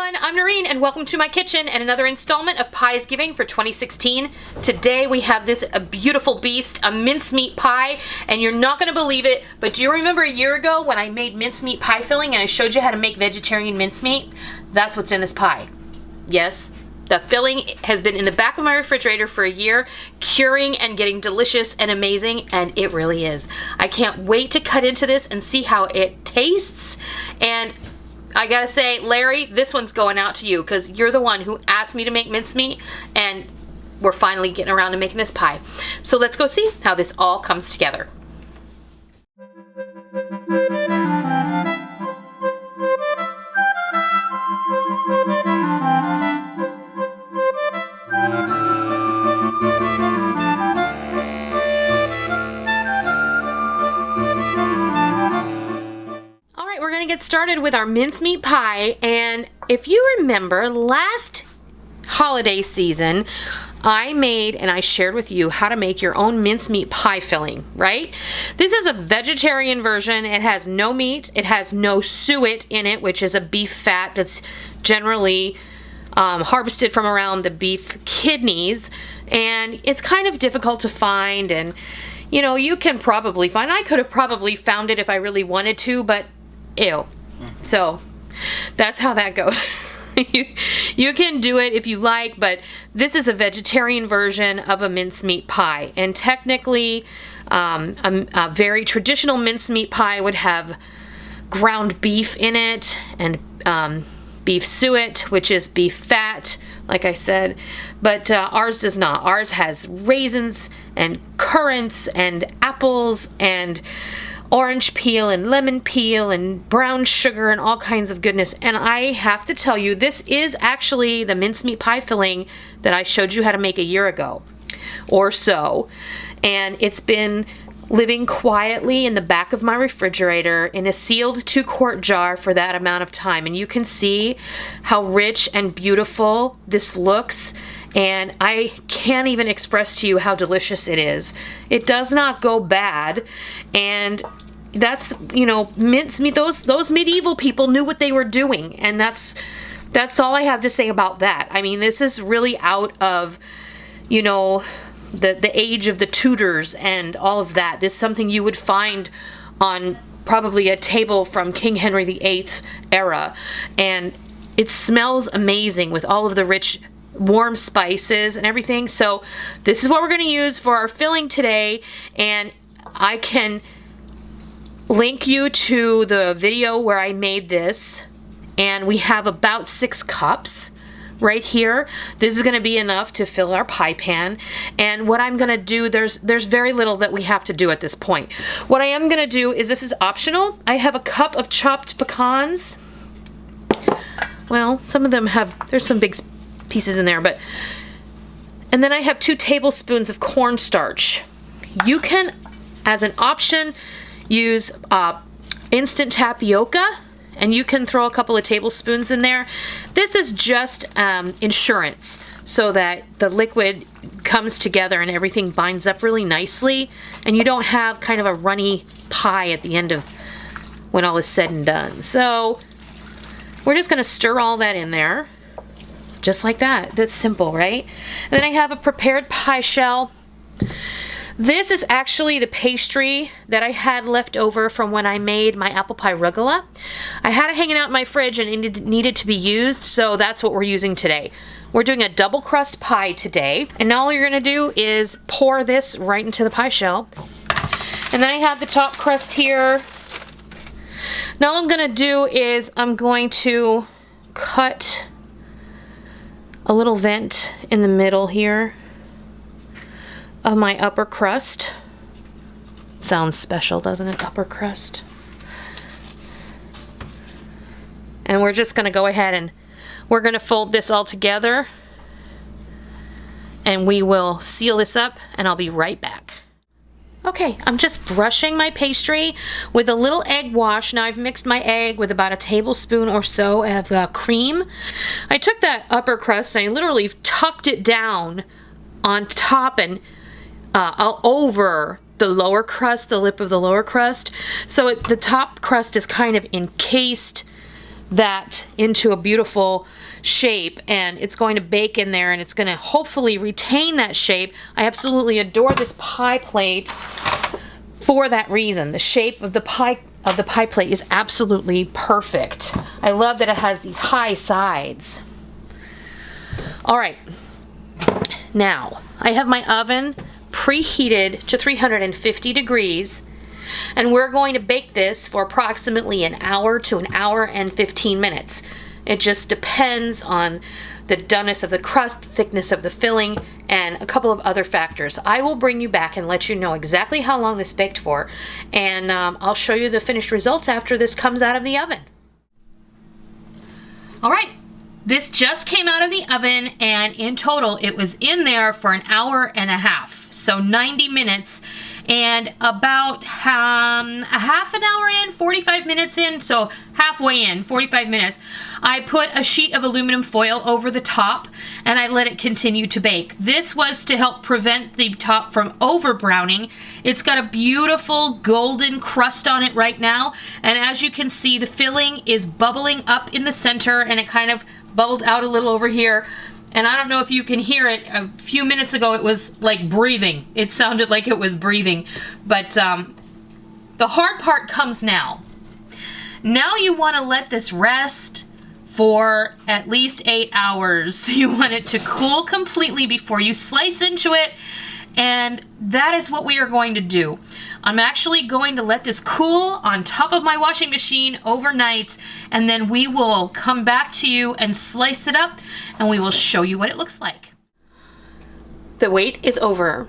everyone, I'm Noreen and welcome to my kitchen and another installment of Piesgiving for 2016. Today we have this beautiful beast, a mincemeat pie, and you're not going to believe it, but do you remember a year ago when I made mincemeat pie filling and I showed you how to make vegetarian mincemeat? That's what's in this pie. Yes, the filling has been in the back of my refrigerator for a year, curing and getting delicious and amazing, and it really is. I can't wait to cut into this and see how it tastes. And I gotta say, Larry, this one's going out to you because you're the one who asked me to make mincemeat, and we're finally getting around to making this pie. So let's go see how this all comes together. Get started with our mincemeat pie. And if you remember last holiday season, I made and I shared with you how to make your own mincemeat pie filling, right? This is a vegetarian version. It has no meat. It has no suet in it, which is a beef fat that's generally harvested from around the beef kidneys, and it's kind of difficult to find. And you know, you can probably find, I could have probably found it if I really wanted to, but ew. So that's how that goes. You can do it if you like, but this is a vegetarian version of a mincemeat pie. And technically, a very traditional mincemeat pie would have ground beef in it and beef suet, which is beef fat, like I said. But ours does not. Ours has raisins and currants and apples and orange peel and lemon peel and brown sugar and all kinds of goodness. And I have to tell you, this is actually the mincemeat pie filling that I showed you how to make a year ago or so. And it's been living quietly in the back of my refrigerator in a sealed 2-quart jar for that amount of time. And you can see how rich and beautiful this looks. And I can't even express to you how delicious it is. It does not go bad. And that's, you know, mincemeat, those medieval people knew what they were doing. And that's all I have to say about that. I mean, this is really out of, you know, the age of the Tudors and all of that. This is something you would find on probably a table from King Henry VIII's era. And it smells amazing with all of the rich warm spices and everything. So this is what we're going to use for our filling today, and I can link you to the video where I made this, and we have about 6 cups right here. This is going to be enough to fill our pie pan. And what I'm going to do, there's very little that we have to do at this point. What I am going to do is, this is optional. I have a cup of chopped pecans. Well, some of them have, there's some big pieces in there, but, and then I have 2 tablespoons of cornstarch. You can, as an option, use instant tapioca, and you can throw a couple of tablespoons in there. This is just insurance, so that the liquid comes together and everything binds up really nicely, and you don't have kind of a runny pie at the end of when all is said and done. So we're just going to stir all that in there. Just like that. That's simple, right? And then I have a prepared pie shell. This is actually the pastry that I had left over from when I made my apple pie rugelach. I had it hanging out in my fridge and it needed to be used, so that's what we're using today. We're doing a double crust pie today, and now all you're going to do is pour this right into the pie shell. And then I have the top crust here. Now all I'm going to do is I'm going to cut a little vent in the middle here of my upper crust. Sounds special, doesn't it? Upper crust. And we're just going to go ahead and we're going to fold this all together, and we will seal this up, and I'll be right back. Okay, I'm just brushing my pastry with a little egg wash. Now I've mixed my egg with about a tablespoon or so of cream. I took that upper crust and I literally tucked it down on top and over the lower crust, the lip of the lower crust. So the top crust is kind of encased that into a beautiful shape, and it's going to bake in there, and it's going to hopefully retain that shape. I absolutely adore this pie plate for that reason. The shape of the pie plate is absolutely perfect. I love that it has these high sides. All right, now I have my oven preheated to 350 degrees, and we're going to bake this for approximately an hour to an hour and 15 minutes. It just depends on the doneness of the crust, the thickness of the filling, and a couple of other factors. I will bring you back and let you know exactly how long this baked for, and I'll show you the finished results after this comes out of the oven. All right, this just came out of the oven, and in total it was in there for an hour and a half, so 90 minutes. And about a half an hour in, 45 minutes in, so halfway in, 45 minutes, I put a sheet of aluminum foil over the top and I let it continue to bake. This was to help prevent the top from over browning. It's got a beautiful golden crust on it right now, and as you can see, the filling is bubbling up in the center, and it kind of bubbled out a little over here. And I don't know if you can hear it. A few minutes ago, it was like breathing. It sounded like it was breathing. But the hard part comes now. Now you want to let this rest for at least 8 hours. You want it to cool completely before you slice into it. And that is what we are going to do. I'm actually going to let this cool on top of my washing machine overnight, and then we will come back to you and slice it up, and we will show you what it looks like. The wait is over.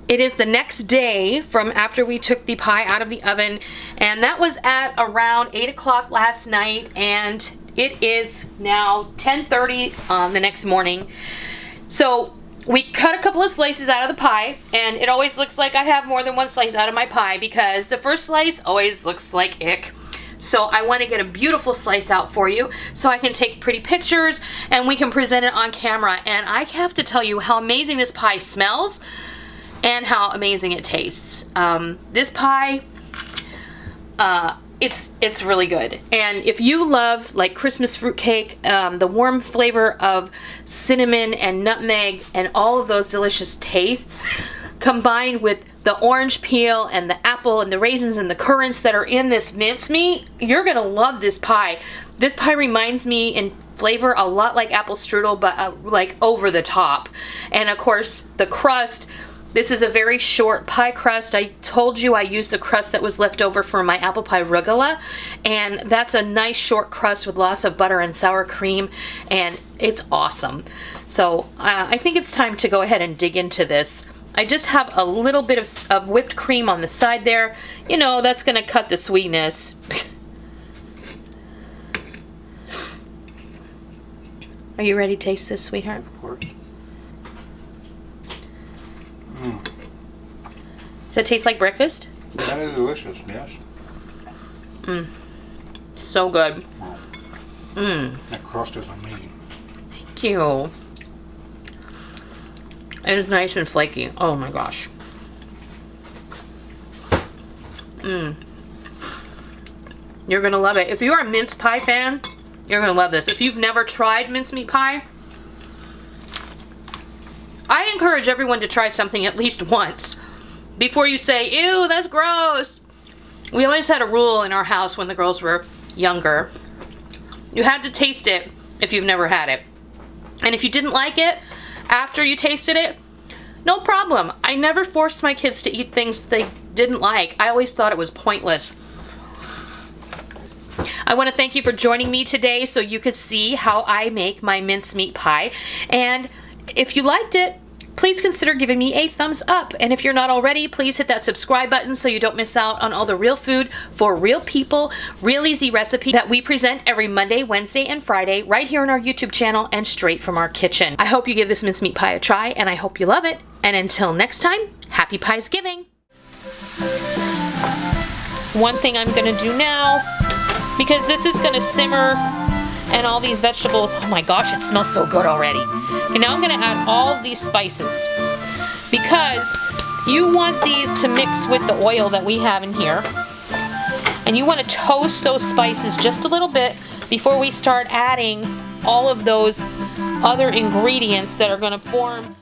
It is the next day from after we took the pie out of the oven, and that was at around 8 o'clock last night, and it is now 10:30 the next morning. So we cut a couple of slices out of the pie, and it always looks like I have more than one slice out of my pie because the first slice always looks like ick. So I want to get a beautiful slice out for you so I can take pretty pictures and we can present it on camera. And I have to tell you how amazing this pie smells and how amazing it tastes. This pie, it's really good. And if you love like Christmas fruitcake, the warm flavor of cinnamon and nutmeg and all of those delicious tastes combined with the orange peel and the apple and the raisins and the currants that are in this mincemeat, you're gonna love this pie. This pie reminds me in flavor a lot like apple strudel, but like over the top. And of course the crust, this is a very short pie crust. I told you I used a crust that was left over for my apple pie rugula, and that's a nice short crust with lots of butter and sour cream, and it's awesome. So I think it's time to go ahead and dig into this. I just have a little bit of whipped cream on the side there. You know, that's gonna cut the sweetness. Are you ready to taste this, sweetheart? Of course. Does it taste like breakfast? That is delicious, yes. So good. That crust is amazing. Thank you. It is nice and flaky. Oh my gosh. You're gonna love it. If you are a mince pie fan, you're gonna love this. If you've never tried mincemeat pie, I encourage everyone to try something at least once before you say, ew, that's gross. We always had a rule in our house when the girls were younger. You had to taste it if you've never had it. And if you didn't like it after you tasted it, no problem. I never forced my kids to eat things they didn't like. I always thought it was pointless. I want to thank you for joining me today so you could see how I make my mincemeat pie. And if you liked it, please consider giving me a thumbs up. And if you're not already, please hit that subscribe button so you don't miss out on all the real food for real people, real easy recipes that we present every Monday, Wednesday, and Friday right here on our YouTube channel and straight from our kitchen. I hope you give this mincemeat pie a try, and I hope you love it. And until next time, happy Piesgiving. One thing I'm gonna do now, because this is gonna simmer and all these vegetables, oh my gosh, it smells so good already. And now I'm gonna add all of these spices because you want these to mix with the oil that we have in here. And you wanna toast those spices just a little bit before we start adding all of those other ingredients that are going to form